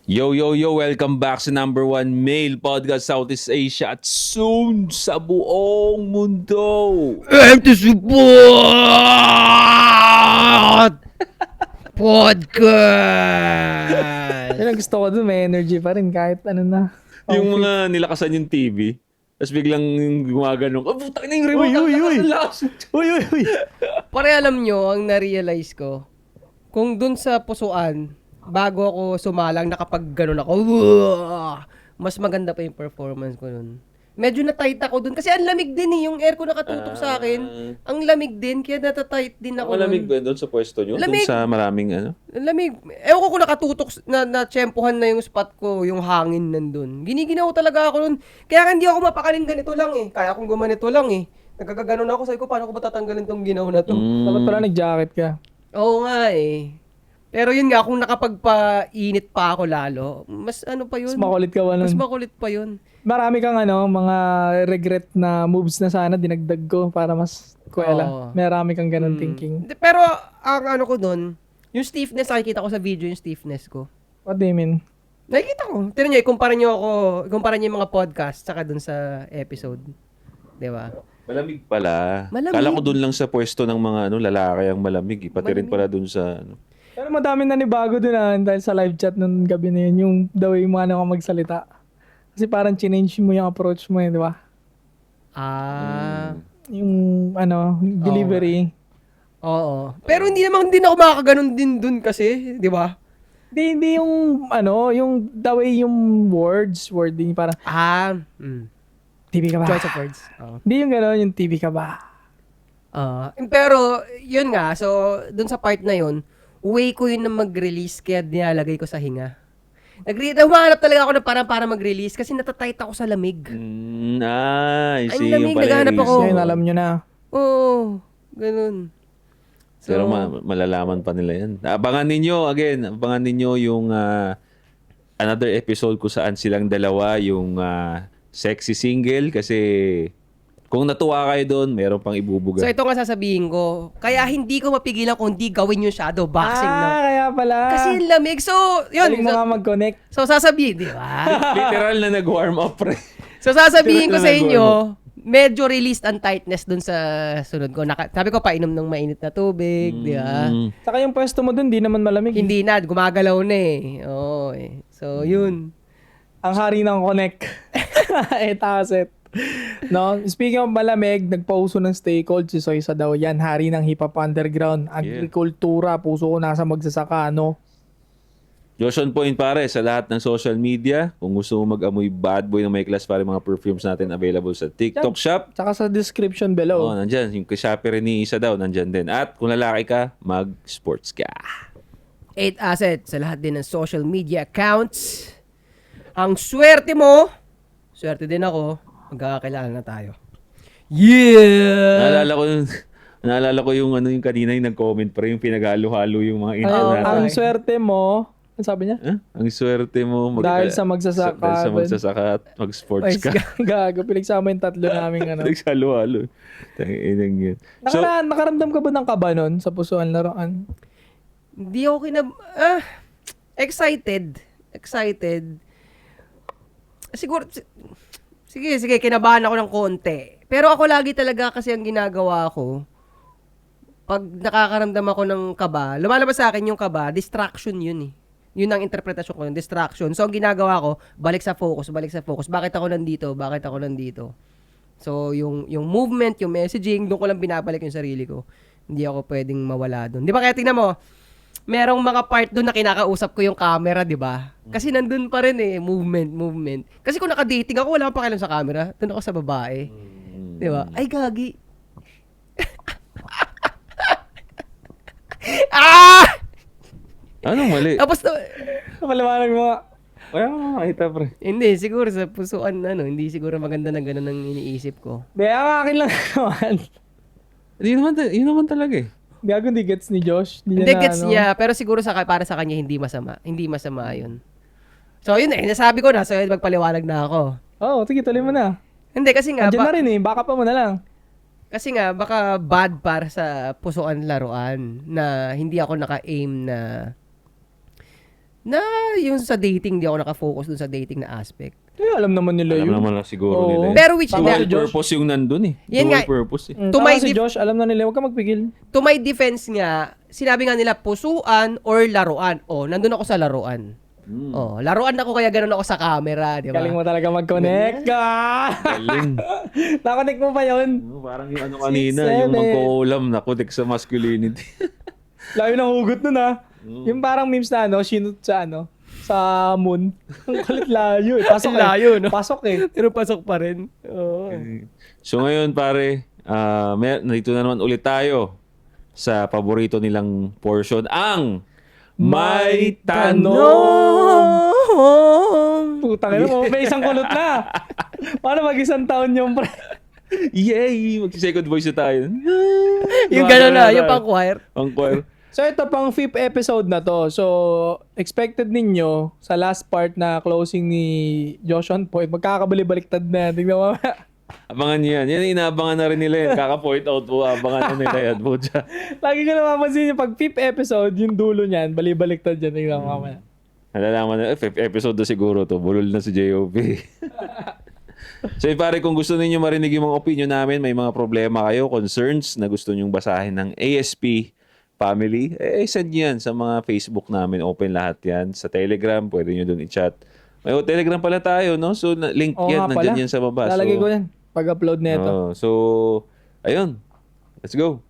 Yo, yo, yo! Welcome back sa number one male podcast Southeast Asia at soon sa buong mundo! And to support podcast. Yan ang gusto ko dun, may energy pa rin kahit ano na. Yung mga nilakasan yung TV, tapos biglang gumaganong, oh, putang na yung remote! Uy. Pare alam nyo, ang na-realize ko, kung dun sa pusuan, bago ako sumalang, nakapag ganun ako, mas maganda pa yung performance ko nun. Medyo na-tight ako dun. Kasi ang lamig din yung air ko nakatutok sa akin. Ang lamig din, kaya natatight din ako Malamig nun. ba doon sa pwesto nyo? Lamig. Doon sa maraming ano? Lamig. Ewan ko kung nakatutok, na-tsempuhan na yung spot ko, yung hangin nandun. Giniginaw talaga ako nun. Kaya hindi ako mapakanin ganito lang eh. Kaya kung gumanito lang eh. Nagkakaganon ako, sabi ko, paano ko ba tatanggalin tong ginaw na to? Dapat pala nag-jacket ka. Oo nga eh. Pero yun nga, kung nakapagpa-init pa ako lalo, mas ano pa yun? Mas makulit ka ba nun? Mas makulit pa yun. Marami kang mga regret na moves na sana dinagdag ko para mas kuwela. Oo. Marami kang ganun thinking. Pero ang ano ko dun, yung stiffness, nakikita ko sa video yung stiffness ko. What do you mean? Nakikita ko. Tignan nyo, ikumpara nyo yung mga podcast saka dun sa episode. Di ba? Malamig pala. Malamig. Kala ko doon lang sa pwesto ng mga lalaki ang malamig. Pati rin Malamig. pala doon sa ano. Pero madami na ni bago dun dahil sa live chat nung gabi na yun, yung the way mo ka magsalita. Kasi parang change mo yung approach mo di ba? Yung delivery. Oo. Pero hindi naman din ako makakaganon din dun kasi, di ba? Hindi yung yung the way yung wording parang TV ka ba? Choice of words. Oo. Hindi yung gano'n, yung TV ka ba? Pero, yun nga, so, dun sa part na yun, way ko yun na mag-release, kaya nilalagay ko sa hinga. Humanap talaga ako na para mag-release kasi natatight ako sa lamig. I see. Ang lamig, Yung pala yung naghahanap ako. reason. Yun, alam nyo na. Oo, ganun. Pero malalaman pa nila yan. Abangan ninyo yung another episode kung saan silang dalawa yung sexy single kasi kung natuwa kayo doon, meron pang ibubuga. So, ito nga sasabihin ko, kaya hindi ko mapigilan kung hindi gawin yung shadow boxing, no? Kaya pala. Kasi yung lamig. So, yun. Galing mo nga mag-connect. So, sasabihin, di ba? Literal na nag-warm up pre. So, sasabihin ko sa Nag-warm inyo, medyo released ang tightness dun sa sunod ko. Sabi ko, painom ng mainit na tubig, di ba? Saka yung pwesto mo dun, di naman malamig. Hindi na, gumagalaw na eh. Oo eh. So, yun. Ang hari ng connect. Taset. No? Speaking of malamig, nagpauso ng Stay Cold si Soysa daw. Yan, hari ng hip-hop underground. Agrikultura, puso ko nasa magsasaka, no? Josh on point pare sa lahat ng social media. Kung gusto mo mag-amoy bad boy ng may class pare mga perfumes natin available sa TikTok shop. Tsaka sa description below. Nandyan. Yung Shopee rin ni Isa daw, nandyan din. At kung lalaki ka, mag-sports ka. 8 assets sa lahat din ng social media accounts. Ang swerte mo, swerte din ako, magkakakilala na tayo. Yeah! Naalala ko yung yung kanina yung nag-comment pa rin, yung pinag-halo-halo yung mga intro natin. Ang swerte mo, ano sabi niya? Ang swerte mo Dahil sa magsasaka. dahil sa magsasaka at mag-sports ka. Gago, pinagsama yung tatlo namin Nagsalo-halo. Tanginang yun. So, nakaramdam ka ba ng kaba nun sa pusuan laruan? Hindi ako excited. Siguro, sige, kinabahan ako ng konti. Pero ako lagi talaga kasi ang ginagawa ko, pag nakakaramdam ako ng kaba, lumalabas sa akin yung kaba, distraction yun eh. Yun ang interpretasyon ko, distraction. So, ang ginagawa ko, balik sa focus. Bakit ako nandito? So, yung movement, yung messaging, doon ko lang binabalik yung sarili ko. Hindi ako pwedeng mawala doon. Di ba kaya tingnan mo, merong mga part doon na kinakausap ko yung camera, di ba? Kasi nandun pa rin eh, movement. Kasi kung naka-dating ako, wala akong pakialam sa camera. Doon ako sa babae. Di ba? Ay, gagi. anong mali? Tapos, Kapaliwanag mo nga. Wala mo makita pre. hindi, siguro sa pusuan, hindi siguro maganda na gano'n ang iniisip ko. Ang akin lang naman. Yun naman talaga eh. Gago, hindi gets ni Josh. Hindi gets niya, pero siguro para sa kanya hindi masama. Hindi masama yun. So, yun eh, nasabi ko na, so magpaliwanag na ako. Sige, tuloy mo na. Hindi, kasi nga, Andiyan na rin baka pa mo na lang. kasi nga, baka bad para sa pusuan laruan na hindi ako naka-aim Na yung sa dating, di ako nakafocus dun sa dating na aspect. Alam naman nila Alam yun. naman na siguro Oo. nila yun. Pero which, Tama Dual si Josh. purpose yung nandun eh. Yan Dual nga. purpose eh. To my Tama si def- Josh, alam na nila, huwag ka magpigil. To my defense nga, sinabi nga nila pusuan or laruan. Oh, nandun ako sa laruan. Oh, laruan ako kaya ganun ako sa camera, di ba? Galing mo talaga mag-connect ka. Galing. Nakonnect mo pa yun. Parang yung ano kanina, 6, yung 7. magkukulam na connect sa masculinity. Layo ng hugot nun ah. Yung parang memes na sinut sa sa moon. Ang kulit layo eh. Pasok Ang layo, no? Pasok eh. Pero pasok pa rin. Oo. So ngayon pare, nandito na naman ulit tayo sa paborito nilang portion, ang May Tanong! Putang ina mo, may isang kulot na. Paano mag-isang taon yung pre? Yay! Mag-second voice na tayo. Yung gano'n na, yung pang-choir. Ang choir. So ito pang 5th episode na to. So expected ninyo sa last part na closing ni Josh on point, magkakabali-baliktad na. Tingnan mo. Abangan niyo yan. Yan, inaabangan na rin nila yan. Kaka-point out po. Abangan na nila yan. Bucha. Lagi ko napapansin yung pag 5th episode, yung dulo niyan, bali-baliktad dyan. Tingnan mo mamaya. Nalalaman na, fifth episode na siguro to. Bulol na si J.O.P. So pare, kung gusto ninyo marinig yung mga opinion namin, may mga problema kayo, concerns na gusto nyong basahin ng ASP family, send nyo yan sa mga Facebook namin. Open lahat yan. Sa Telegram, pwede nyo dun i-chat. May Telegram pala tayo, no? So, link Oo yan, nga pala. nandyan yan sa baba. Lalagay So, ko yan pag-upload nito. so, ayun. Let's go.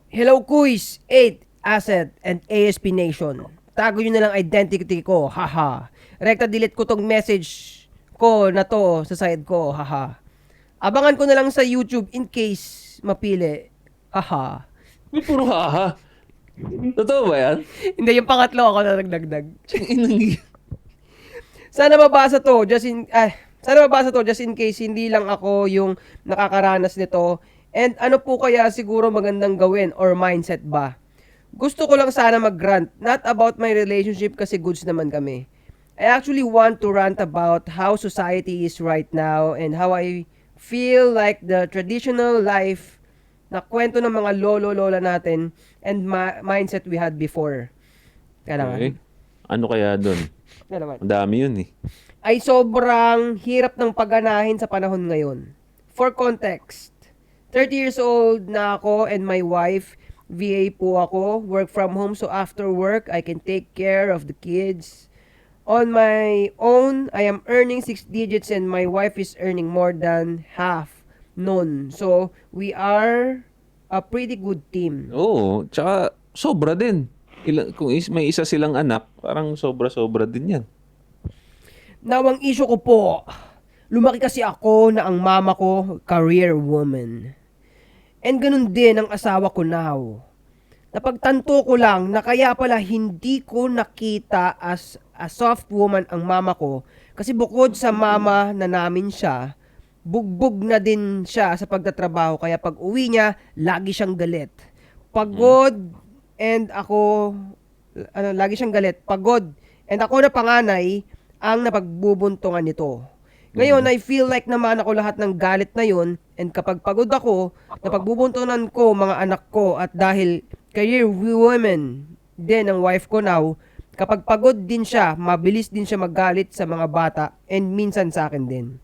Hello, Kuis, 8, Asset, and ASP Nation. Tago nyo na lang identity ko, haha. Rekta delete ko tong message ko na to sa side ko, haha. Abangan ko na lang sa YouTube in case mapili, haha. May puro haha. Totoo ba yan? Hindi, yung pangatlo ako na nagdagdag. Sana mabasa to, just in case hindi lang ako yung nakakaranas nito. And ano po kaya siguro magandang gawin or mindset ba? Gusto ko lang sana mag-rant, not about my relationship kasi goods naman kami. I actually want to rant about how society is right now and how I feel like the traditional life na kwento ng mga lolo-lola natin and mindset we had before. Kailangan. Okay. Ano kaya dun? Na naman. Ang dami yun eh. Ay sobrang hirap ng pagganahin sa panahon ngayon. For context, 30 years old na ako and my wife, VA po ako, work from home, so after work, I can take care of the kids. On my own, I am earning 6 digits and my wife is earning more than half nun. So, we are a pretty good team. Oo. Tsaka, sobra din. Kung may isa silang anak, parang sobra-sobra din yan. Now, ang issue ko po, lumaki kasi ako na ang mama ko, career woman. And ganun din ang asawa ko now. Napagtanto ko lang na kaya pala hindi ko nakita as a soft woman ang mama ko kasi bukod sa mama na namin siya, bugbog na din siya sa pagtatrabaho kaya pag uwi niya, lagi siyang galit. Pagod and ako, lagi siyang galit. Pagod and ako na panganay ang napagbubuntungan nito. Ngayon, I feel like naman ako lahat ng galit na yun and kapag pagod ako, napagbubuntunan ko mga anak ko at dahil career woman din ang wife ko now, kapag pagod din siya, mabilis din siya magalit sa mga bata and minsan sa akin din.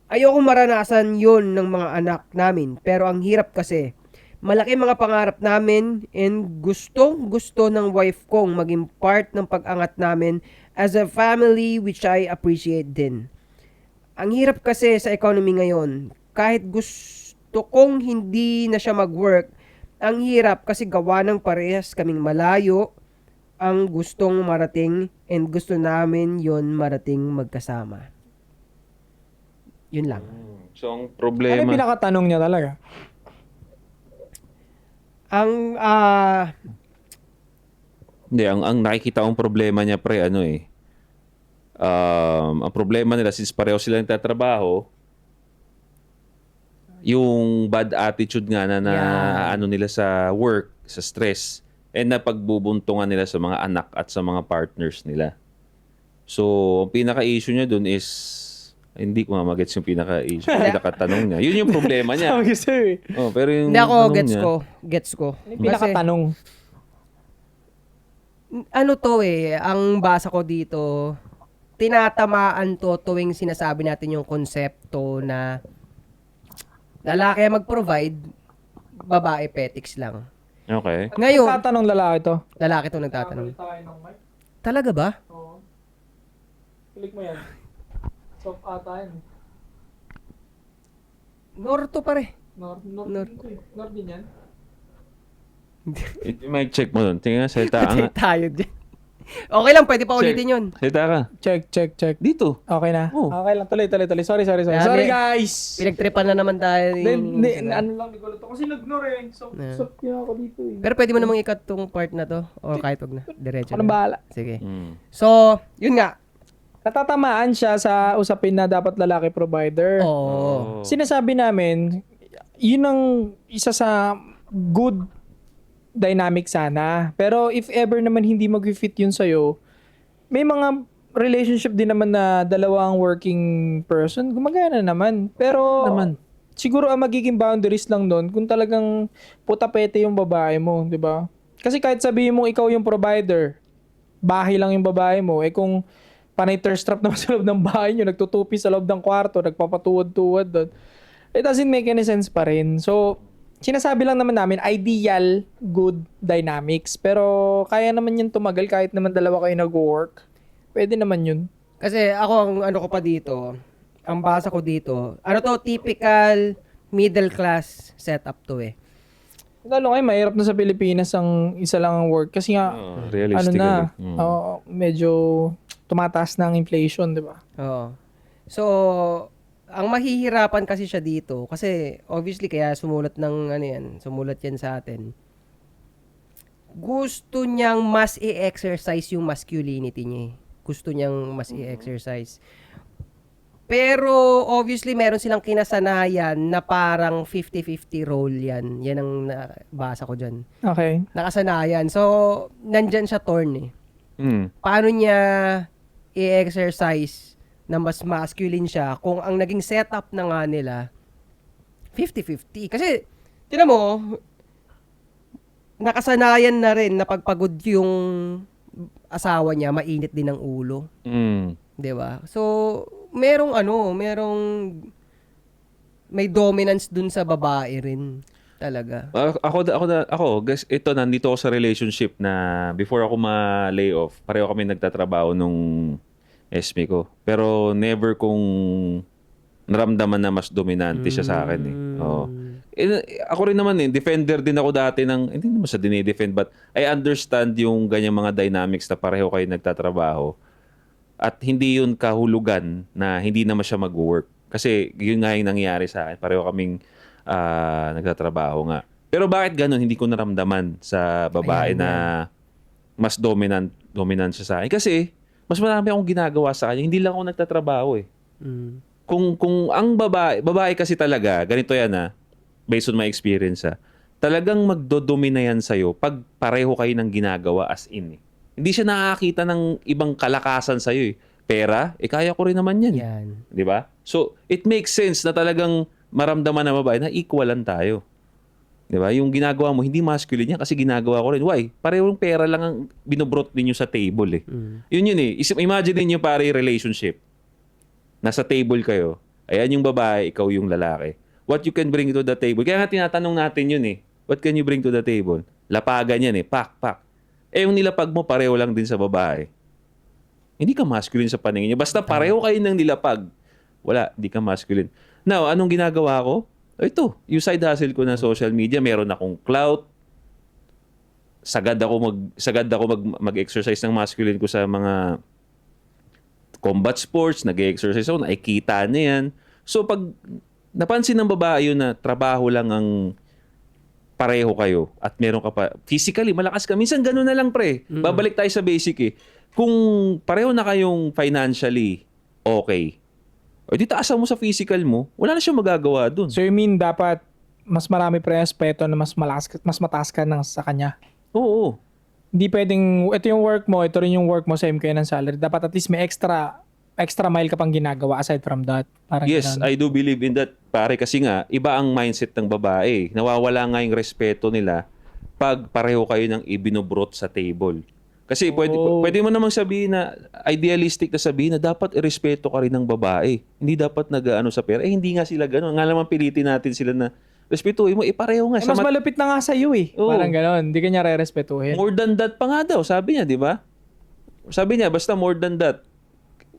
Ayoko maranasan yun ng mga anak namin pero ang hirap kasi malaki mga pangarap namin and gusto ng wife kong maging part ng pag-angat namin as a family which I appreciate din. Ang hirap kasi sa economy ngayon, kahit gusto kong hindi na siya mag-work, ang hirap kasi gawa ng parehas kaming malayo ang gustong marating and gusto namin yon marating magkasama. Yun lang. So, ang Ano yung problema... pinakatanong niya talaga? Hindi, ang nakikita kong problema niya, pre, ano eh. Ang problema nila, since pareho sila nagtatrabaho, yung bad attitude nga na Yeah. ano nila sa work, sa stress, and napagbubuntungan nila sa mga anak at sa mga partners nila. So, ang pinaka-issue niya dun is, Hindi ko nga magets yung pinaka-tanong niya. Yun yung problema niya. Sabi ko sa'yo eh. Oh, pero yung Hindi ako, tanong gets niya, ko. Gets ko. Ano yung pinakatanong? Ano to ang basa ko dito, tinatamaan to tuwing sinasabi natin yung konsepto na lalaki ang mag-provide, babae petics lang. Okay. Ngayon, Tatanong lalaki to. lalaki to nagtatanong. Talaga ba? Oo. Click mo yan. Soft ata yan. Norto pare. Nor din yan. Mic check mo doon. Tingnan, salita ka nga. Tayo dyan. Okay lang, pwede pa ulitin yun. Salita ka. Check. Dito. Okay na. Oh. Okay lang. Tuloy. Sorry. Dami. Sorry guys! Pinagtripan na naman tayo. Hindi, ano lang, di ko lang to. Kasi nag-ignore eh. Soft yun ako dito eh. Pero pwede mo namang ikat tong part na to. O kahit wag na. Diretso Ako nang na. bahala. Sige. Mm. So, yun nga. Natatamaan siya sa usapin na dapat lalaki provider. Oo. Sinasabi namin, yun ang isa sa good dynamic sana. Pero if ever naman hindi mag-fit yun sa'yo, may mga relationship din naman na dalawang working person, gumagana naman. Pero siguro ang magiging boundaries lang doon kung talagang putapete yung babae mo, di ba? Kasi kahit sabihin mong ikaw yung provider, bahay lang yung babae mo, eh kung panay thirst trap naman sa loob ng bahay nyo, nagtutupi sa loob ng kwarto, nagpapatuwad-tuwad doon, it doesn't make any sense pa rin. So, sinasabi lang naman namin, ideal, good dynamics. Pero kaya naman yun tumagal kahit naman dalawa kayo nag-work. Pwede naman yun. Kasi ako ang ano ko pa dito, ang basa ko dito, ano to, typical middle class setup to Lalo ngayon, mahirap na sa Pilipinas ang isa lang ang work. Kasi nga, ano Realistically. na, medyo tumataas na ang inflation, di ba? Oo. So, ang mahihirapan kasi siya dito, kasi obviously kaya sumulat yan sa atin. Gusto niyang mas i-exercise yung masculinity niya. Gusto niyang mas i-exercise. Pero obviously meron silang kinasanayan na parang 50-50 role yan. Yan ang nabasa ko dyan. Okay. Nakasanayan. So, nandyan siya torn Mm. Paano niya i-exercise na mas masculine siya kung ang naging setup na nga nila 50-50. Kasi, tinan mo, nakasanayan na rin na pagpagod yung asawa niya, mainit din ang ulo. Mm. 'Di ba? So, merong may dominance dun sa babae rin talaga. Ako, guys, nandito ako sa relationship na before ako ma-lay off, pareho kami nagtatrabaho nung SME ko. Pero never kong naramdaman na mas dominante siya sa akin eh. Oo. Ako rin naman defender din ako dati hindi naman sa dinidefend, but I understand yung ganyang mga dynamics na pareho kayo nagtatrabaho. At hindi yun kahulugan na hindi naman siya mag-work. Kasi yun nga yung nangyayari sa akin. Pareho kaming nagtatrabaho nga. Pero bakit ganun? Hindi ko naramdaman sa babae na mas dominant siya sa akin. Kasi mas marami akong ginagawa sa kanya. Hindi lang ako nagtatrabaho eh. Mm. Kung ang babae kasi talaga, ganito yan based on my experience talagang magdodomina yan sa'yo pag pareho kayo ng ginagawa as in eh. Hindi siya nakakita ng ibang kalakasan sa'yo eh. Pera, kaya ko rin naman yan. Yan. Di ba? So, it makes sense na talagang maramdaman ng babae na equalan tayo. Di ba? Yung ginagawa mo, hindi masculine yan kasi ginagawa ko rin. Why? Parehong pera lang ang binobrot ninyo sa table eh. Yun eh. Imagine niyo pare relationship. Nasa table kayo. Ayan yung babae, ikaw yung lalaki. What you can bring to the table. Kaya nga tinatanong natin yun eh. What can you bring to the table? Lapagan yan eh. Pak. Yung nilapag mo, pareho lang din sa babae. Hindi ka masculine sa paningin niya. Basta pareho kayo ng nilapag. Wala, hindi ka masculine. Now, anong ginagawa ko? Ito, yung side hustle ko na social media, meron akong clout. Sagad ako mag-exercise ng masculine ko sa mga combat sports, nag-exercise ako, nakikita niya yan. So, pag napansin ng babae yun na trabaho lang ang pareho kayo at meron ka pa, physically, malakas ka. Minsan gano'n na lang, pre. Babalik tayo sa basic eh. Kung pareho na kayong financially okay, o di taasan mo sa physical mo, wala na siyang magagawa dun. So you mean dapat mas marami respeto na mas mataas ka sa kanya? Oo. Hindi pwedeng, ito yung work mo, ito rin yung work mo, same kayo ng salary. Dapat at least may extra extra mile ka pang ginagawa aside from that. Parang Yes, ganun. I do believe in that, pare, kasi nga, iba ang mindset ng babae. Nawawala nga yung respeto nila pag pareho kayo ng ibinubrot sa table. Kasi pwede mo namang sabihin na, idealistic na sabihin na dapat irespeto ka rin ng babae. Hindi dapat nag-ano sa pera. Hindi nga sila gano'n. Nga naman pilitin natin sila na, respetuhin mo, pareho nga. Mas malapit na nga sa'yo eh. Oo. Parang gano'n. Hindi ka niya re-respetuhin. More than that pa nga daw, sabi niya, di ba? Sabi niya, basta more than that.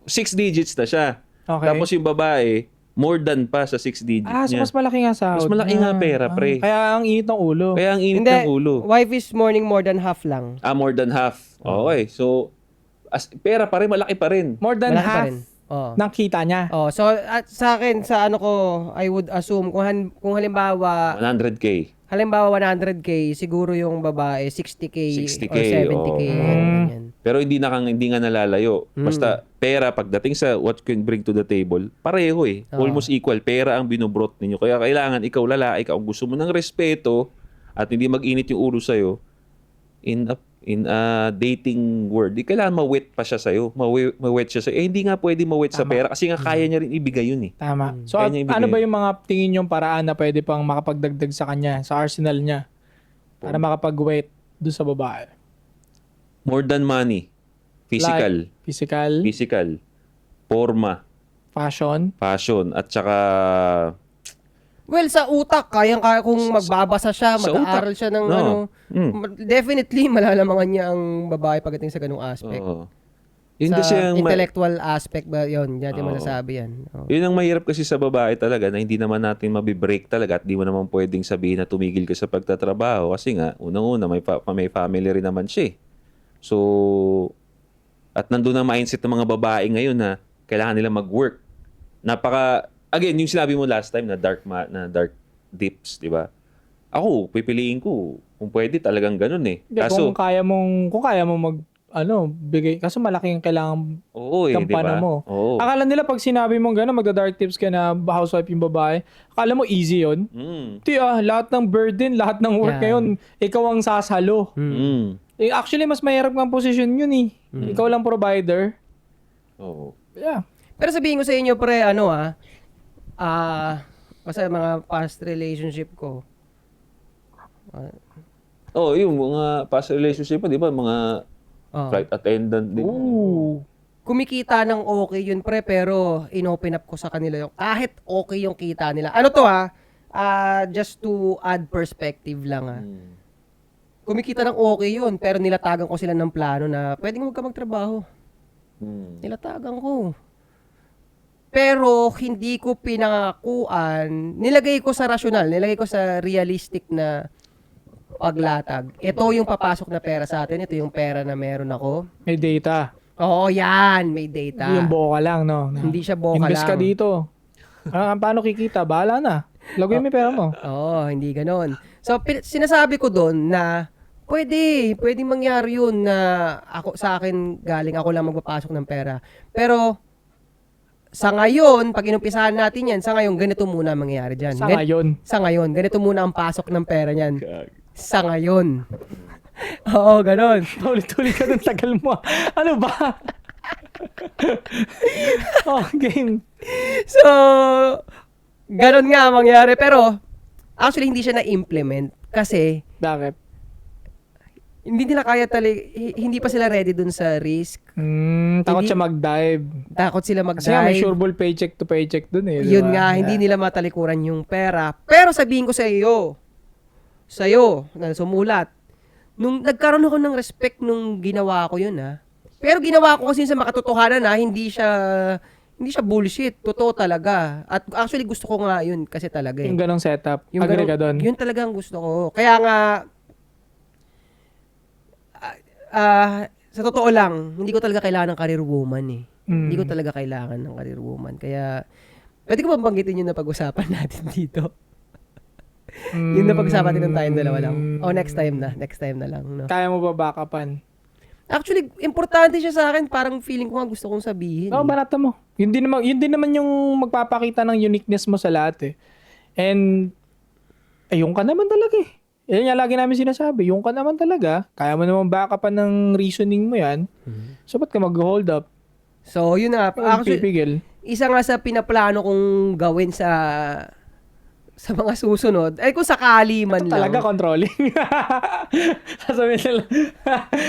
6 digits na siya. Okay. Tapos yung babae, more than pa sa 6 digits So niya. mas malaki nga sahod. Mas malaki nga pera, pre. Kaya ang init ng ulo. Kaya ang init Hindi, ng ulo. wife is morning more than half lang. More than half. Okay. So, pera pa rin, malaki pa rin. More than Malaki pa half rin. Oo. ng kita niya. Oh, so at sa akin sa ano ko, I would assume kung halimbawa 100K. 100K, siguro yung babae 60K, 60K, or 70K. oo. Ganyan. Pero hindi nga nalalayo. Basta pera pagdating sa what you can bring to the table, pareho eh. Almost equal. Pera ang binubrot ninyo. Kaya kailangan ikaw lalaki, ikaw gusto mo ng respeto at hindi mag-init yung ulo sa'yo, in a dating world, kailangan ma-wet pa siya sa'yo. Ma-wet siya sa'yo. Hindi nga pwede ma-wet sa pera kasi nga kaya niya rin ibigay yun eh. Tama. So Kaya niya ibigay. ano ba yung mga tingin yung paraan na pwede pang makapagdagdag sa kanya, sa arsenal niya, para makapag-wait doon sa babae? More than money. Physical. Physical, Physical. Forma. fashion. Passion. At saka Well, sa utak, kayang-kaya kung magbabasa siya, sa mag-aaral utak. siya ng No. ano, Mm. definitely malalamangan niya ang babae pagdating sa ganung aspect. Oo. Yun Sa kasi ang intellectual aspect ba yun? Diyan Oo. masasabi yan. Oo. yun ang mahirap kasi sa babae talaga na hindi naman natin mabibreak talaga at di mo naman pwedeng sabihin na tumigil ka sa pagtatrabaho kasi nga unang-una may family rin naman siya eh. So at nandun ang mindset ng mga babae ngayon na kailangan nila mag-work. Again, yung sinabi mo last time na dark dips, di ba? Ako, pipiliin ko kung pwede talagang ganun eh. Hindi, Kaso, kung kaya mo mag bigay, kaso malaki yung kailangan oo eh, di kampana ba? mo. Oo. Akala nila pag sinabi mong gano'n, magda-dark tips ka na housewife yung babae, akala mo easy yun. Di lahat ng burden, lahat ng work Yeah. ngayon, ikaw ang sasalo. Actually, mas mahirap ng position yun eh. Ikaw lang provider. Oo. Yeah. Pero sabihin ko sa inyo, pre, basta mga past relationship ko, Oh, yung mga past relationship, di ba? Mga flight attendant din. Ooh. kumikita ng okay yun, pre, pero inopen up ko sa kanila yung, kahit okay yung kita nila. Ano to just to add perspective lang Kumikita ng okay yun, pero nilatagan ko sila ng plano na pwedeng huwag ka magtrabaho. Nilatagan ko. Pero hindi ko pinangakuan, nilagay ko sa rasyonal, nilagay ko sa realistic na paglatag. Ito yung papasok na pera sa atin, ito yung pera na meron ako. May data. Oo, yan, may data. Hindi yung boka lang, no? Hindi siya boka Invest ka lang. dito. Paano kikita? Bahala na. Lagoy mo yung pera mo. Oo, hindi ganon. So, sinasabi ko doon na pwede mangyari yun na sa akin galing ako lang magpapasok ng pera. Pero, sa ngayon, pag inumpisahan natin yan, sa ngayon, ganito muna ang mangyayari dyan. Sa ngayon. Sa ngayon, ganito muna ang pasok ng pera niyan. Sa ngayon. Oo, ganon. Tuloy-tuloy ka ng tagal mo. Ano ba? Game. So, ganon nga ang mangyari. Pero, actually, hindi siya na-implement. Kasi, Bakit? hindi nila kaya hindi pa sila ready dun sa risk. Takot Hindi- siya mag-dive. Takot sila Kasi nga may mag-dive. sureball paycheck to paycheck dun eh. Yun diba? nga, hindi nila matalikuran yung pera. Pero sabihin ko sa'yo, na sumulat, nung nagkaroon ako ng respect nung ginawa ko yun Pero ginawa ko kasi sa makatotohanan hindi siya bullshit. Totoo talaga. At actually gusto ko nga yun kasi talaga Yung ganong setup. Yung Agree ganun- ka dun. Yun talaga ang gusto ko. Kaya nga, sa totoo lang, hindi ko talaga kailangan ng career woman Hindi ko talaga kailangan ng career woman. Kaya, pwede ko ba banggitin yun na pag-usapan natin dito? Yun na pag-usapan natin ng tayong dalawa lang. O, next time na lang. No? Kaya mo ba backupan? Actually, importante siya sa akin. Parang feeling ko nga gusto kong sabihin. Oo, banata mo. Yun din naman yung magpapakita ng uniqueness mo sa lahat eh. And, yung ka naman talaga eh. Yan nga lagi namin sinasabi, yung ka naman talaga, kaya mo naman backupan ng reasoning mo yan, so ba't ka mag-hold up? So, yun na. Actually, Pipigil. isa nga sa pinaplano kong gawin sa mga susunod, ay kung sakali man Ito talaga lang. controlling. Sasabihin nila.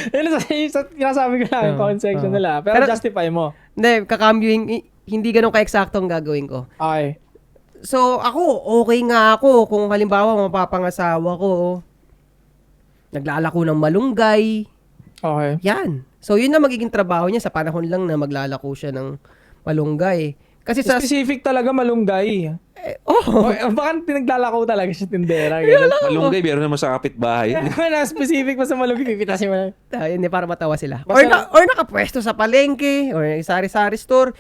Yun sa sinasabi ko lang yung comment section nila. Pero justify mo. Hindi, kakambyuhin, hindi ganun ka-eksakto ang gagawin ko. Okay. So, ako, okay nga ako kung halimbawa mapapangasawa ko, naglalako ng malunggay, Okay. yan. So, yun na magiging trabaho niya sa panahon lang na maglalako siya ng malunggay. Kasi sa... Specific talaga malunggay. Baka pinaglalako talaga siya tindera. Malunggay, meron naman sa kapitbahay. Na specific pa sa malunggay, pipitasin mo na. Hindi, para matawa sila. Basta- Or nakapwesto sa palengke, or sari-sari store.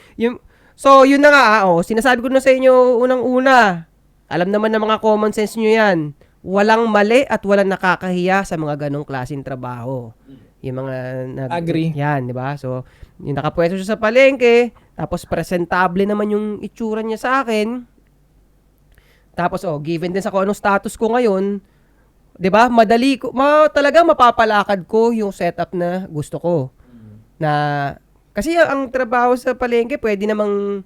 So, yun na nga, sinasabi ko na sa inyo unang-una. Alam naman ng mga common sense nyo yan. Walang mali at walang nakakahiya sa mga ganong klaseng trabaho. Yung mga... Agree. Yan, di ba? So, yung nakapwesto siya sa palengke, tapos presentable naman yung itsura niya sa akin. Tapos, given din sa kung anong status ko ngayon, 'di ba? Madali ko, talagang mapapalakad ko yung setup na gusto ko. Na kasi ang trabaho sa palengke, pwede namang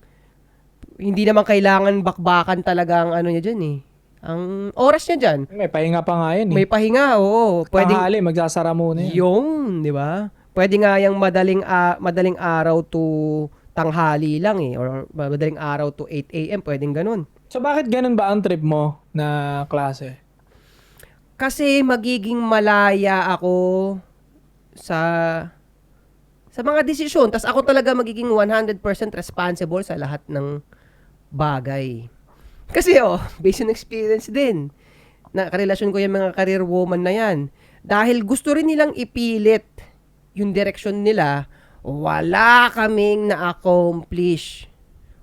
hindi naman kailangan bakbakan talaga ang ano niya diyan eh. Ang oras niya diyan. May pahinga pa nga yun eh. May pahinga, oo. Pwede Tanghali, magsasara muna yan. yung, 'di ba? Pwede nga yung madaling araw to tanghali lang eh, or madaling araw to 8 AM, pwedeng ganun. So bakit ganun ba ang trip mo na klase? Kasi magiging malaya ako sa mga desisyon. Tas ako talaga magiging 100% responsible sa lahat ng bagay. Kasi based on experience din. Nakarelasyon ko yung mga career woman na yan. Dahil gusto rin nilang ipilit yung direction nila, wala kaming na-accomplish.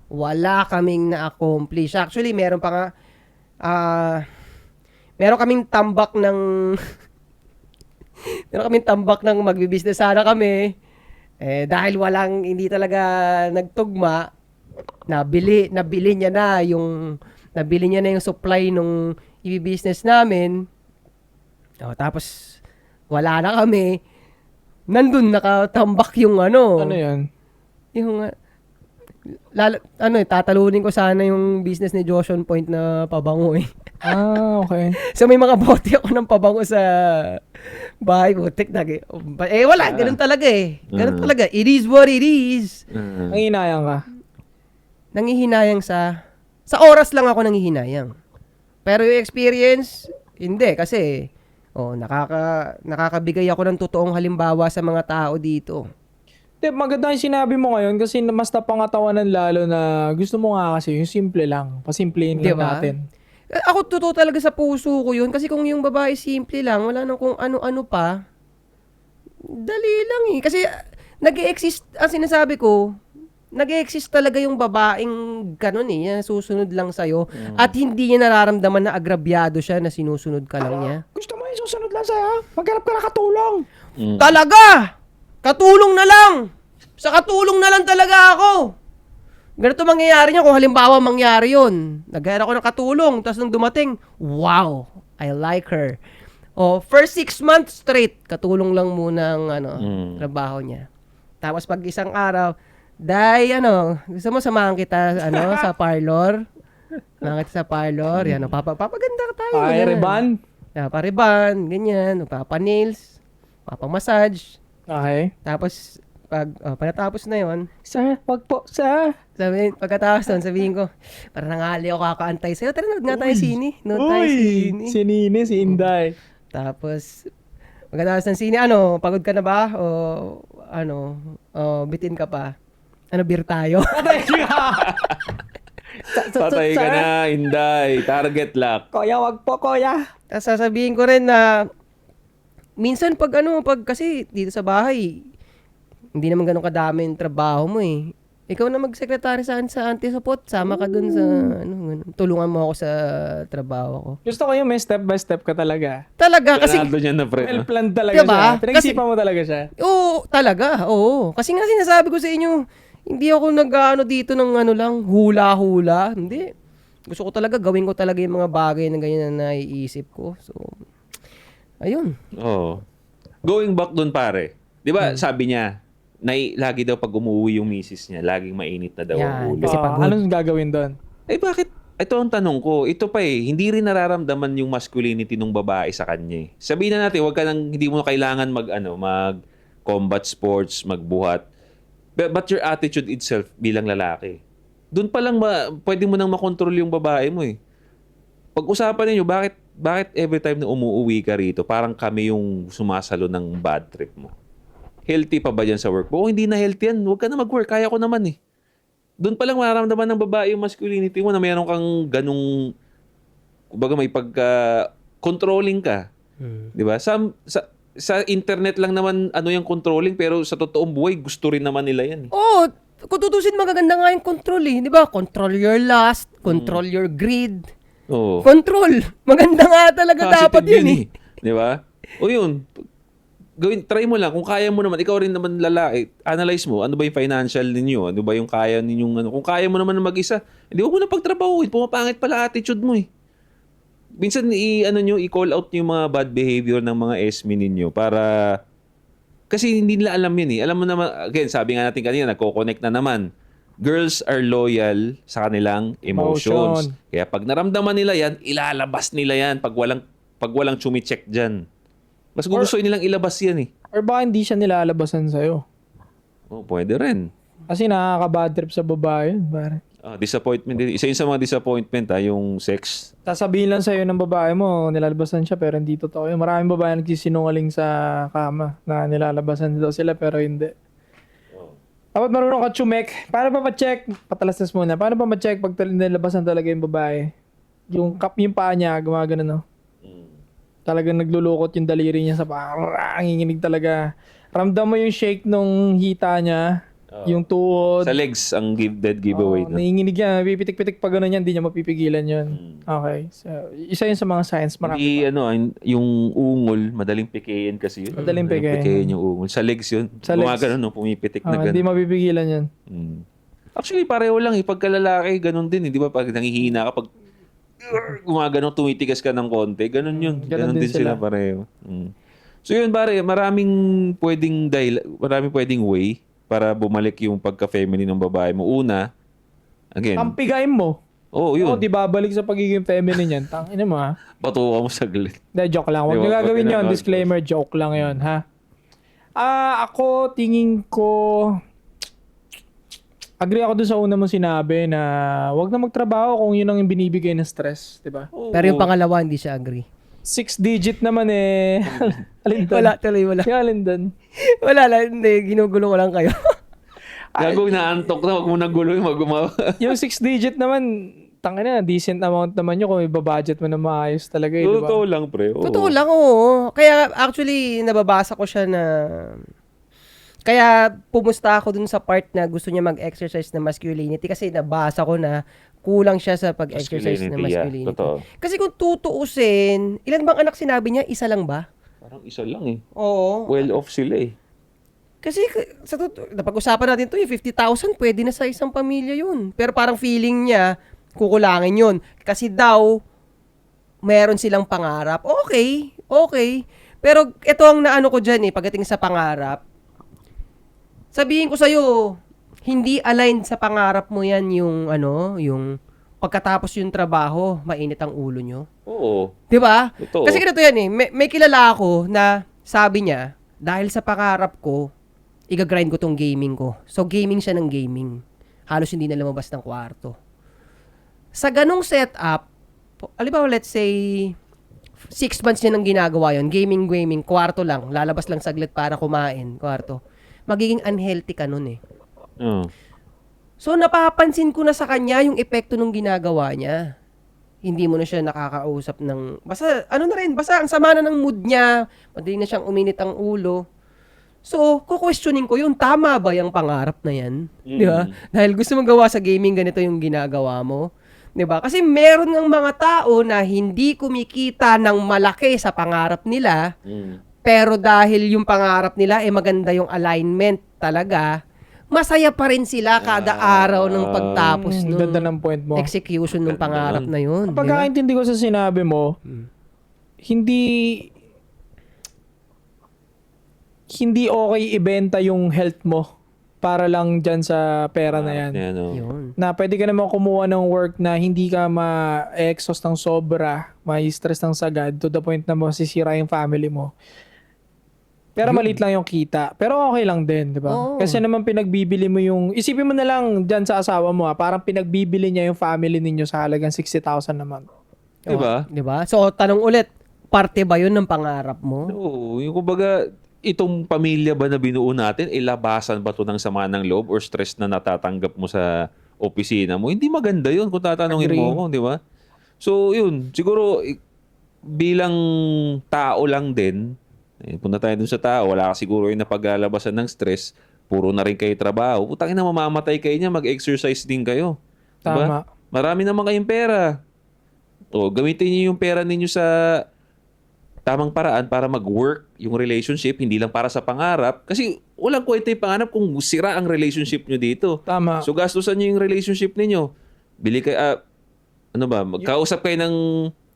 Wala kaming na-accomplish. Actually, meron pa nga, meron kaming tambak ng magbibusiness sana kami. Dahil hindi talaga nagtugma, nabili niya na yung supply nung i-business namin. Tapos wala na kami. Nandun nakatambak yung Ano yun? yung tatalunin ko sana yung business ni Josh on Point na pabango eh. Okay. So may mga bote ako ng pabango sa bahay, putik na. Wala, ganun talaga eh. Ganun talaga. It is what it is. Ang hinayang ka. Nangihinayang sa oras lang ako nangihinayang. Pero yung experience, hindi kasi nakakabigay ako ng totoong halimbawa sa mga tao dito. Maganda yung sinabi mo ngayon kasi mas napangatawanan lalo na gusto mo nga kasi yung simple lang. Pasimplihin lang Diba? natin. Ako totoo talaga sa puso ko yun kasi kung yung babae simple lang, wala nang kung ano-ano pa, dali lang eh. Kasi nag-e-exist, ang sinasabi ko, nag-e-exist talaga yung babaeng ganun eh, na susunod lang sa'yo at hindi niya nararamdaman na agrabyado siya na sinusunod ka lang niya. Gusto mo yung susunod lang sa'yo? Maghanap ka na katulong. Talaga! Katulong na lang! Sa katulong na lang talaga ako! Ganito mangyayari niya kung halimbawa mangyari yun. Nag-hire ako ng katulong, tapos nung dumating, wow! I like her. First 6 months straight, katulong lang muna ang trabaho niya. Tapos pag isang araw, gusto mo samahan kita sa parlor? Samahan kita sa parlor, yan, papaganda ka tayo. Ay, riban. Pariban, ganyan, papa-nails, papa-massage. Okay. Tapos, pagkatapos na yon, Sir, wag po, sir. pagkatapos nun, sabihin ko, para nangali ako kakaantay sa'yo. Tara, nanood nga tayo sini. Nanood tayo sini. Si Nini, si Inday. Tapos, pagkatapos ng sini, pagod ka na ba? Bitin ka pa? Beer tayo? Patay ka na, Inday. Target lock. Kuya, wag po, kuya. Tapos sasabihin ko rin na, minsan pag kasi dito sa bahay, hindi naman ganun kadami yung trabaho mo eh. Ikaw na mag-secretary sa anti-support, sama ka dun sa, tulungan mo ako sa trabaho ko. Gusto ko yung may step by step ka talaga. Talaga, kasi, Planado niya na, pre. Well planned talaga Diba? siya. Pinag-isipan mo talaga siya. oo, talaga, oo. Kasi nga sinasabi ko sa inyo, hindi ako dito ng lang, hula-hula. Hindi. Gusto ko talaga, gawin ko talaga yung mga bagay na ganyan na naiisip ko. So, ayun. Oh. Going back dun, pare. 'Di ba, sabi niya, lagi daw pag umuwi yung misis niya, laging mainit na daw ang Yan, ulo. kasi pagod. Anong gagawin doon? Bakit? Ito ang tanong ko. Ito pa hindi rin nararamdaman yung masculinity ng babae sa kanya. Sabihin na natin, hindi mo na kailangan mag combat sports, magbuhat. But your attitude itself bilang lalaki. Doon pa lang pwede mo nang makontrol yung babae mo eh. Pag-usapan niyo bakit every time na umuwi ka rito, parang kami yung sumasalo ng bad trip mo. Healthy pa ba yan sa work? Kung hindi na healthy yan, huwag ka na mag-work. Kaya ko naman eh. Doon pa lang mararamdaman ng babae yung masculinity mo na meron kang ganung, kumbaga may controlling ka. Di ba? Sa internet lang naman yung controlling, pero sa totoong buhay, gusto rin naman nila yan. Oo, kung tutusin, magaganda nga yung control eh. Di ba? Control your lust, control your greed. Oo. Control. Maganda nga talaga dapat Positive yun eh. Di ba? O yun, try mo lang. Kung kaya mo naman, ikaw rin naman lalaki, analyze mo, ano ba yung financial ninyo? Ano ba yung kaya ninyong Kung kaya mo naman na mag-isa, hindi mo na pagtrabahuin. Pumapangit pala attitude mo eh. Minsan, i-call out yung mga bad behavior ng mga SME ninyo para... Kasi hindi nila alam yun eh. Alam mo naman, again, sabi nga natin kanina, nagko-connect na naman. Girls are loyal sa kanilang emotions. Emotion. Kaya pag naramdaman nila yan, ilalabas nila yan pag walang chumi-check dyan. Mas gugustuhin nilang ilabas yan eh. Or baka hindi siya nilalabasan sa'yo? Oh, pwede rin. Kasi nakaka-bad trip sa babae yun, pare. Disappointment din. Isa yun sa mga disappointment yung sex. Sasabihin lang sa'yo ng babae mo, nilalabasan siya pero hindi totoo yun. Maraming babae nagsisinungaling sa kama na nilalabasan daw sila pero hindi. Dapat marunong ka chumek. Paano ba ma-check? Patalastas muna. Paano ba ma-check pag nilabasan talaga yung babae? Yung paa niya, gumagano no? Talagang naglulukot yung daliri niya sa paa. Nanginginig talaga. Ramdam mo yung shake nung hita niya. Yung tuhod. Sa legs ang dead giveaway. No? Nanginginig yan. Pipitik-pitik pa gano'n yan. Hindi niya mapipigilan yun. Okay. So, isa yun sa mga signs. Marami Hindi, yung ungol, madaling pikeyin kasi yun. Madaling pikeyin. yung ungol. Sa legs yun. Sa legs. Gumagano, pumipitik na Hindi gano'n. mapipigilan yan. Actually, pareho lang. Pagka lalaki, ganun din. Di ba? Pag nangihina ka, pag gumagano, tumitigas ka ng konti, ganun yun. Ganun Ganun din sila pareho. So yun, pare, maraming pwedeng way para bumalik yung pagka-feminine ng babae mo. Una, again, Pampigain mo. yun. Di babalik sa pagiging feminine yan. Tangina mo ha. Patuwa mo saglit. Hindi, joke lang. Huwag Di, niyo wag gagawin na- yun. wag- Disclaimer, joke lang yun, ha? Ako, tingin ko... Agree ako dun sa una mong sinabi na wag na magtrabaho kung yun ang binibigay na stress, di ba? Pero yung pangalawa, hindi siya agree. 6 digit naman eh. Alin doon? Wala, tuloy, wala. Yung alin doon? Wala lang, hindi. Ginugulo ko lang kayo. Gagawin na antok na, huwag mo nang guloy, mag-umawa. Yung 6 digit naman, tangina, decent amount naman yun kung ibabudget mo na maayos talaga eh, di ba? Totoo lang, pre. Oo. Totoo lang, oo. Kaya actually, nababasa ko siya na... Kaya pumusta ako dun sa part na gusto niya mag-exercise na masculinity kasi nabasa ko na kulang siya sa pag-exercise na masculinity. Yeah, totoo. Kasi kung tutuusin, ilan bang anak sinabi niya? Isa lang ba? Parang isa lang eh. Oo. Well off sila eh. Kasi napag-usapan natin to, yung 50,000 pwede na sa isang pamilya yun. Pero parang feeling niya, kukulangin yun. Kasi daw, meron silang pangarap. Okay. Pero ito ang naano ko dyan pagdating sa pangarap. Sabihin ko sa'yo, hindi aligned sa pangarap mo yan yung pagkatapos yung trabaho, mainit ang ulo nyo. Oo. 'Di ba? Totoo. Kasi ganito yan may kilala ako na sabi niya, dahil sa pangarap ko, iga-grind ko tong gaming ko. So gaming siya ng gaming. Halos hindi na lumabas ng kwarto. Sa ganong setup, halimbawa let's say 6 months niya nang ginagawa yon, gaming, kwarto lang, lalabas lang saglit para kumain, kwarto. Magiging unhealthy ka nun Oo. So, napapansin ko na sa kanya yung epekto ng ginagawa niya. Hindi mo na siya nakakausap ng... Basta, basta ang sama na ng mood niya. Madali na siyang uminit ang ulo. So, kukwestiyonin ko yun, tama ba yung pangarap na yan? Di ba? Dahil gusto mong gawa sa gaming, ganito yung ginagawa mo. Di ba? Kasi meron ng mga tao na hindi kumikita ng malaki sa pangarap nila, pero dahil yung pangarap nila maganda yung alignment talaga, masaya pa rin sila kada araw ng pagtapos ng Ganda ng point mo. execution ng pangarap na yun. Ang pagkakaintindi ko sa sinabi mo, hindi... hindi okay ibenta yung health mo para lang dyan sa pera na yan. Yan, oh. Yun. Na pwede ka naman kumuha ng work na hindi ka ma-exhaust ng sobra, ma-stress ng sagad to the point na masisira yung family mo. Pero maliit lang yung kita. Pero okay lang din, di ba? Oo. Kasi naman pinagbibili mo yung... Isipin mo na lang dyan sa asawa mo, parang pinagbibili niya yung family ninyo sa halagang 60,000 naman. Diba? Di ba? So, tanong ulit, parte ba yun ng pangarap mo? Oo, yung kumbaga, itong pamilya ba na binuo natin, labasan ba to ng sama ng loob or stress na natatanggap mo sa opisina mo? Hindi maganda yun kung tatanungin Agree. mo ako, di ba? So, yun. Siguro, bilang tao lang din, punta tayo dun sa tao, wala ka siguro yung napaglalabasan ng stress, puro na rin kayo trabaho. Putangin na mamamatay kayo niya, mag-exercise din kayo. Diba? Tama. Marami naman kayong pera. O, gamitin niyo yung pera ninyo sa tamang paraan para mag-work yung relationship, hindi lang para sa pangarap. Kasi walang kwenta yung pangarap kung sira ang relationship nyo dito. Tama. So, gastusan nyo yung relationship ninyo. Bili kayo, magkausap kayo ng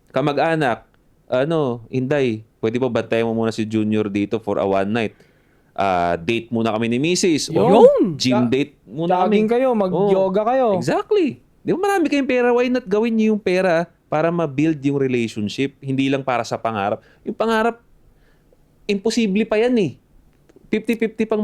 kamag-anak. Inday, pwede ba bantayan mo muna si Junior dito for a one night? Date muna kami ni Mrs. O Yun! gym date muna kami. Jogging kayo, mag-yoga kayo. Exactly. Di ba marami kayong pera? Why not gawin niyo yung pera para ma-build yung relationship? Hindi lang para sa pangarap. Yung pangarap, imposible pa yan eh. 50-50 pang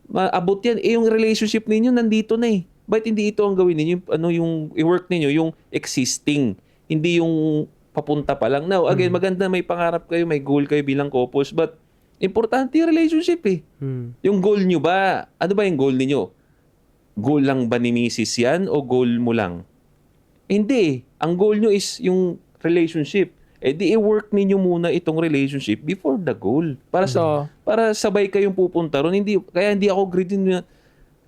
maabot yan. Yung relationship ninyo nandito na eh. Ba't hindi ito ang gawin ninyo? Yung i-work ninyo, yung existing. Hindi yung papunta pa lang. Now, again, maganda may pangarap kayo, may goal kayo bilang couples, but importante yung relationship eh. Yung goal nyo ba? Ano ba yung goal ninyo? Goal lang ba ni Mrs. yan o goal mo lang? Hindi. Ang goal nyo is yung relationship. Di i-work ninyo muna itong relationship before the goal. Para sabay kayong pupunta ron. Kaya hindi ako greedy na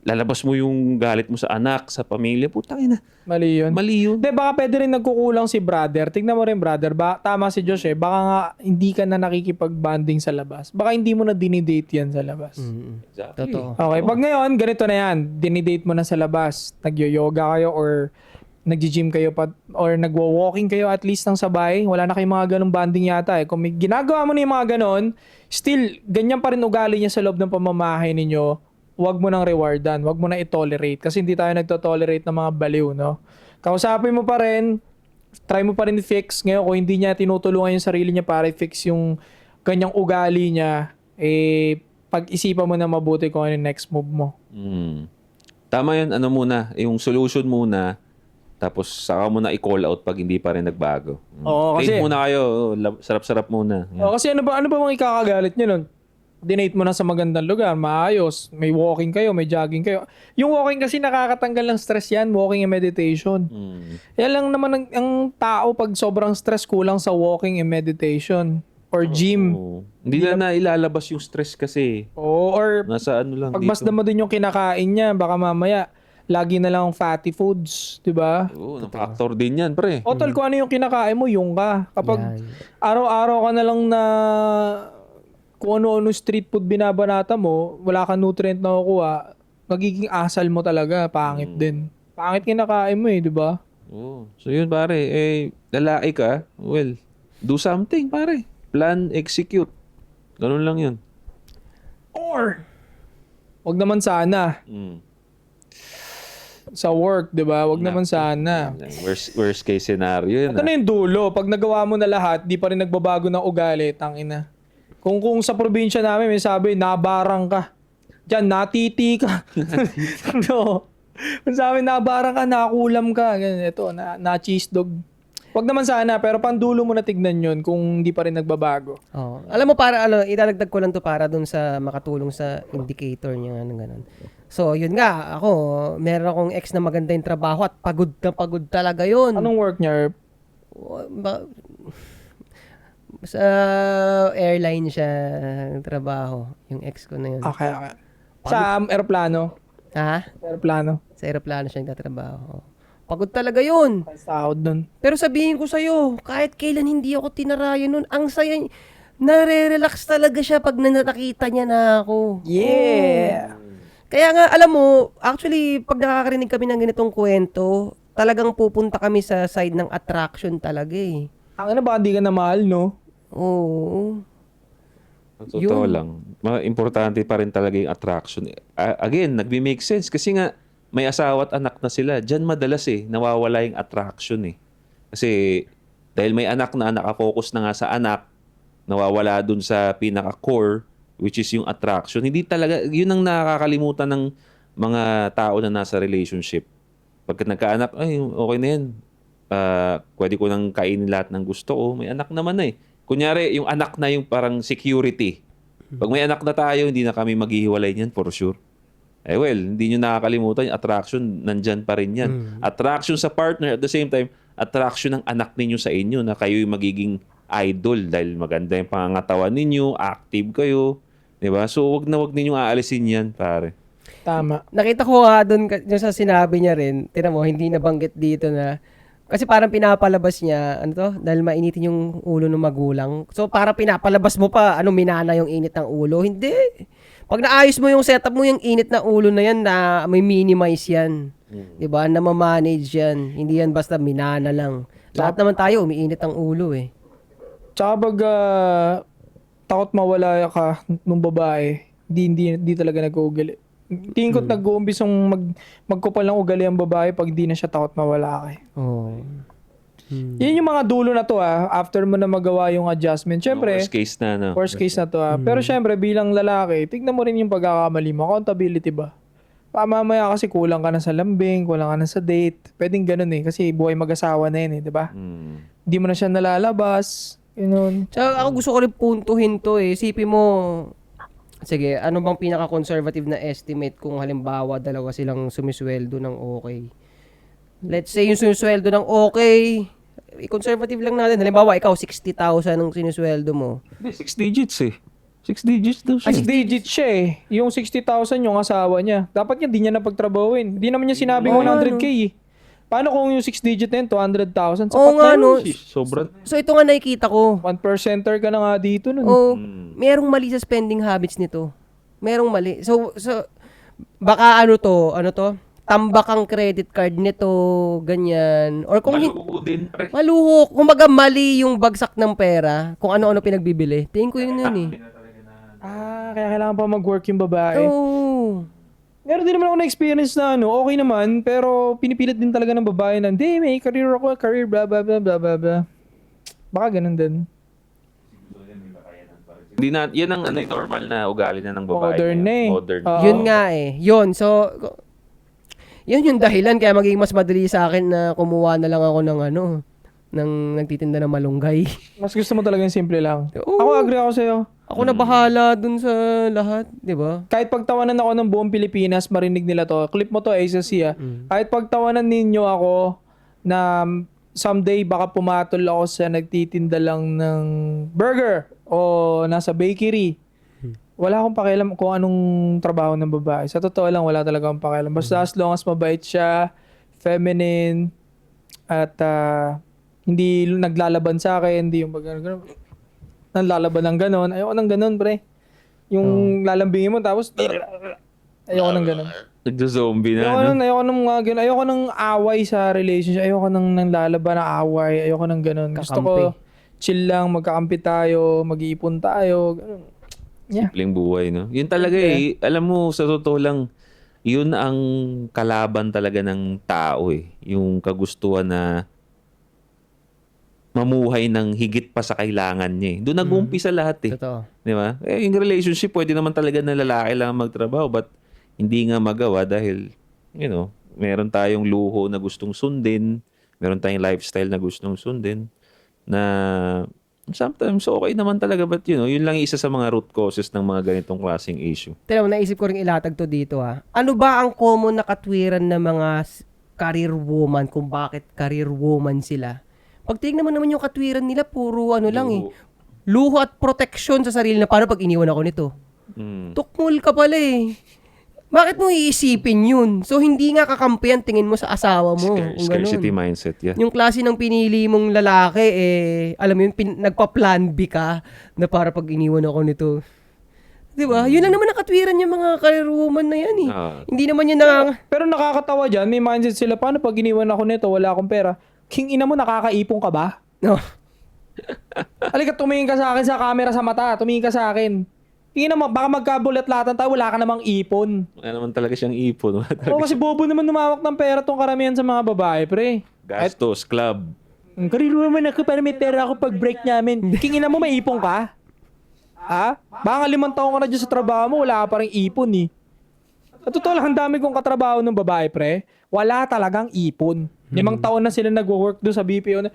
lalabas mo yung galit mo sa anak, sa pamilya. Putangin na. Mali yun. Mali yun. Hindi, baka pwede rin nagkukulang si brother. Tignan mo rin, brother. Tama si Josh eh. Baka nga hindi ka na nakikipag-bonding sa labas. Baka hindi mo na dinidate yan sa labas. Exactly. Totoo. Okay, pag ngayon, ganito na yan. Dinidate mo na sa labas. Nagyo-yoga kayo or nagji-gym kayo or nagwo-walking kayo at least ng sabay. Wala na kayong mga ganong bonding yata eh. Kung may ginagawa mo na yung mga ganon, still, ganyan pa rin ugali niya sa loob ng pamamahay ninyo. Huwag mo nang rewardan, huwag mo na i-tolerate kasi hindi tayo nagto-tolerate ng mga baliw, no? Kausapin mo pa rin, try mo pa rin i-fix. Ngayon, kung hindi niya tinutulungan yung sarili niya para i-fix yung kanyang ugali niya, pag-isipan mo na mabuti kung ano yung next move mo. Tama yun, muna, yung solution muna, tapos saka mo na i-call out pag hindi pa rin nagbago. Oo, kasi- Date muna kayo, sarap-sarap muna. Yan. Kasi ano ba bang ikakagalit niyo nun? Dinate mo na sa magandang lugar, maayos, may walking kayo, may jogging kayo. Yung walking kasi nakakatanggal ng stress yan, walking and meditation. Yan lang naman ang tao pag sobrang stress, kulang sa walking and meditation or gym. Oo. Hindi na ilalabas yung stress kasi. Or Nasa lang pagmasdan mo din yung kinakain niya, baka mamaya lagi na lang fatty foods, 'di ba? Oo, factor din yan, pre. O tol, kung ano yung kinakain mo, yung ka. Kapag Yan. araw-araw ka na lang na kung ano-ano street food binabanata mo, wala kang nutrient na kukuha, magiging asal mo talaga, pangit din. Pangit kinakain mo eh, 'di ba? Oo. So yun, pare. Lalaki ka, well, do something, pare. Plan, execute. Ganun lang yun. Or wag naman sana sa work, 'di ba? Wag naman sana. Worst case scenario yun. Ito na yung dulo. Pag nagawa mo na lahat, di pa rin nagbabago ng ugali, tangina. Kung sa probinsya namin, may sabi, nabarang ka. Diyan, natiti ka. No. Kung sa amin, nabarang ka, nakulam ka. Ganyan, ito, na-cheese dog. Wag naman sana, pero pandulo mo na tignan yun kung di pa rin nagbabago. Oh. Alam mo idadagdag ko lang to para dun sa makatulong sa indicator niya ganun. So, yun nga, ako, meron akong ex na maganda yung trabaho at pagod na pagod talaga yun. Anong work niya? Sa airline siya trabaho, yung ex ko na yun. Okay. Sa aeroplano? Ha? Aeroplano. Sa aeroplano siya nagtatrabaho. Pagod talaga yun. Sahod dun. Pero sabihin ko sa'yo, kahit kailan hindi ako tinarayan nun, ang saya, nare-relax talaga siya pag nakita niya na ako. Yeah! Kaya nga, alam mo, actually, pag nakakarinig kami ng ganitong kwento, talagang pupunta kami sa side ng attraction talaga eh. Ang ano ba, hindi ka na mahal, no? Oo. Totoo lang. Importante pa rin talaga yung attraction. Again, nagme-make sense kasi nga may asawa at anak na sila. Diyan madalas nawawala yung attraction Kasi dahil may anak na, nakafocus na nga sa anak, nawawala dun sa pinaka-core, which is yung attraction. Hindi talaga, yun ang nakakalimutan ng mga tao na nasa relationship. Pagka nagkaanak, ay, okay na yan. Pwede ko nang kainin lahat ng gusto ko. May anak naman na Kunyari, yung anak na yung parang security. Pag may anak na tayo, hindi na kami maghihiwalay niyan for sure. Hindi nyo nakakalimutan, yung attraction, nandyan pa rin yan. Attraction sa partner, at the same time, attraction ng anak ninyo sa inyo na kayo yung magiging idol dahil maganda yung pangangatawan ninyo, active kayo. Diba? So, wag ninyong aalisin yan, pare. Tama. Nakita ko nga doon yung sa sinabi niya rin, tinan mo, hindi nabanggit dito na, kasi parang pinapalabas niya, dahil mainitin yung ulo ng magulang. So, parang pinapalabas mo pa, minana yung init ng ulo. Hindi. Pag naayos mo yung setup mo, yung init ng ulo na yan, na may minimize yan. Diba? Na ma-manage yan. Hindi yan basta minana lang. Lahat naman tayo, umiinit ang ulo Tsaka pag takot mawala ka nung babae, di talaga nag-uugali. Tingin ko nag-uumbisang magkupal ng ugali ang babae pag di na siya takot mawala ka. Oh. Yan yung mga dulo na to after mo na magawa yung adjustment. Syempre, Worst case na, no? worst case na to Pero syempre, bilang lalaki, tignan mo rin yung pagkakamali mo. Accountability ba? Mamaya kasi kulang ka na sa lambing, kulang ka na sa date. Pwedeng ganun kasi buhay mag-asawa na yun di ba? Hindi mo na siya nalalabas. Ganun. Tsaka ako gusto ko rin puntuhin to Isipin mo, sige, ano bang pinaka-conservative na estimate kung halimbawa dalawa silang sumisweldo ng okay? Let's say yung sumisweldo ng okay, i-conservative lang natin. Halimbawa, ikaw 60,000 ang sinisweldo mo. 6 digits 6 digits daw siya. 6 digits siya Yung 60,000 yung asawa niya. Dapat niya di niya napagtrabawin. Hindi naman niya sinabing 100K Paano kung yung 6 digit na yun, 200,000? Oo nga, no. Sobrang. So, ito nga nakikita ko. 1%er ka na nga dito nun. Oh, merong mali sa spending habits nito. Merong mali. So baka ano to? Tambak ang credit card nito, ganyan. Or kung Maluho din, pre. maluho, kumbaga mali yung bagsak ng pera, kung ano-ano pinagbibili. Tingin ko yun Kaya kailangan pa mag-work yung babae. Oo. Meron din naman ako na-experience na okay naman, pero pinipilit din talaga ng babae na, hindi, may career ako, blah, blah, blah, blah, blah, blah. Baka ganun din. Hindi na, yan ang normal na ugali na ng babae. Modern Modern. Yun nga Yun. So, yun yung dahilan kaya magiging mas madali sa akin na kumuha na lang ako ng nagtitinda ng malunggay. Mas gusto mo talaga yung simple lang. Oo. Ako agree ako sa'yo. Ako na bahala dun sa lahat, di ba? Kahit pagtawanan ako ng buong Pilipinas, marinig nila to. Clip mo to, ASC Kahit pagtawanan ninyo ako na someday baka pumatol ako sa nagtitinda lang ng burger o nasa bakery. Wala akong pakialam kung anong trabaho ng babae. Sa totoo lang, wala talaga akong pakialam. Basta as long as mabait siya, feminine, at hindi naglalaban sa akin, hindi yung gano'n. Naglalaban ng gano'n. Ayoko ng gano'n, pre. Yung lalambingin mo, tapos ayoko ng gano'n. Nagzo-zombie na. Ayoko ng mga gano'n. Ayoko ng away sa relationship. Ayoko ng lalaban na away. Ayoko ng gano'n. Gusto ko chill lang, magkakampi tayo, mag-iipon tayo, gano'n. Yeah. Simpleng buhay, no? Yun talaga Alam mo, sa totoo lang, yun ang kalaban talaga ng tao Yung kagustuhan na mamuhay ng higit pa sa kailangan niya Doon nag-uumpisa lahat Totoo. Di ba? Yung relationship, pwede naman talaga na lalaki lang magtrabaho, but hindi nga magawa dahil, meron tayong luho na gustong sundin, meron tayong lifestyle na gustong sundin, na sometimes okay naman talaga, but yun lang isa sa mga root causes ng mga ganitong klaseng issue. Tira mo, naisip ko rin ilatag to dito Ano ba ang common na katwiran ng mga career woman kung bakit career woman sila? Pag tingnan mo naman yung katwiran nila, puro luho at protection sa sarili na paano pag iniwan ako nito. Tukmol ka pala Bakit mo iisipin yun? So, hindi nga kakampihan tingin mo sa asawa mo. Scarcity mindset, yeah. Yung klase ng pinili mong lalaki, alam mo yun, nagpa-plan B ka na para pag iniwan ako nito. Di ba? Yun lang naman nakatwiran yung mga career woman na yan Hindi naman yun Pero nakakatawa dyan, may mindset sila, paano pag iniwan ako nito, wala akong pera? King ina mo, nakakaipon ka ba? No. Halika, tumingin ka sa akin sa camera sa mata. Tumingin ka sa akin. Tingin naman, baka magkabulat-latan tayo, wala ka namang ipon. Wala naman talaga siyang ipon. Wala talaga Oo, kasi bobo naman lumawak ng pera tong karamihan sa mga babae, pre. gastos, club. Karilo naman ako para may pera ako pag break namin. Kingin mo, may ipon ka? Ha? Baka 5 taon ka na dyan sa trabaho mo, wala ka pa rin ipon eh. At totoo lang, ang dami kong katrabaho ng babae, pre. Wala talagang ipon. 5 taon na sila nag-work doon sa BPO na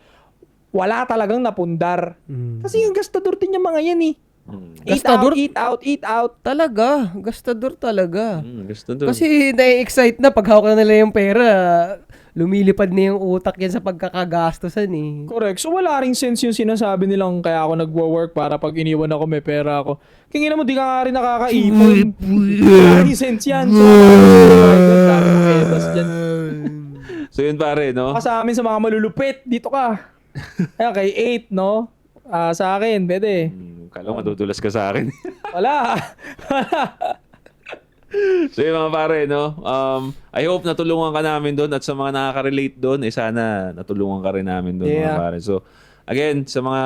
wala talagang napundar. Kasi yung gastador din yung mga yan eh. Gastador? Eat out. Talaga, gastador talaga. Gusto doon. Kasi nai-excite na pag hawak na nila yung pera, lumilipad na yung utak yan sa pagkakagastosan eh. Correct. So wala ring sense yung sinasabi nilang kaya ako nagwo-work para pag iniwan ako may pera ako. Kingin mo, di ka nga rin nakakaipon. Wala ring sense yan. So, dami mong edas dyan. So yun pare, no? Sa amin sa mga malulupit, dito ka. Ayan, kay 8, no? Sa akin, pwede. Kala mo matutulas ka sa akin. Wala. So yun mga pare, no? I hope natulungan ka namin doon at sa mga nakaka-relate doon, sana natulungan ka rin namin doon mga Yeah. pare. So again, sa mga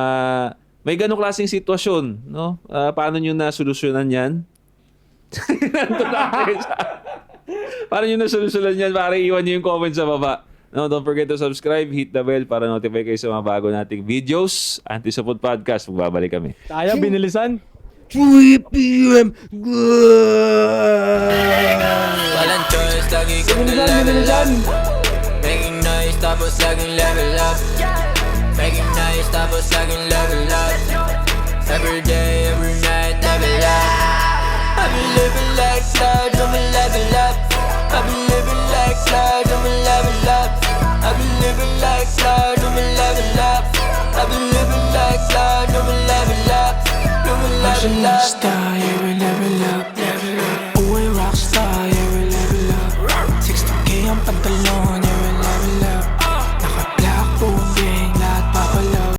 may ganong klaseng sitwasyon, no? Paano nyo na-solusyonan yan? Paano nyo na-solusyonan yan? Pare, iwan nyo yung comment sa baba. No, don't forget to subscribe, hit the bell para notify kayo sa mga bago nating videos. Anti-Support Podcast, magbabalik kami. Kaya, binilisan. 3 p.m. Walang choice, lagi kong level up. Making noise, tapos laging level up. Making noise, tapos laging level up. Every day, every night, level up. I've been living like that, I'm a level up. I've been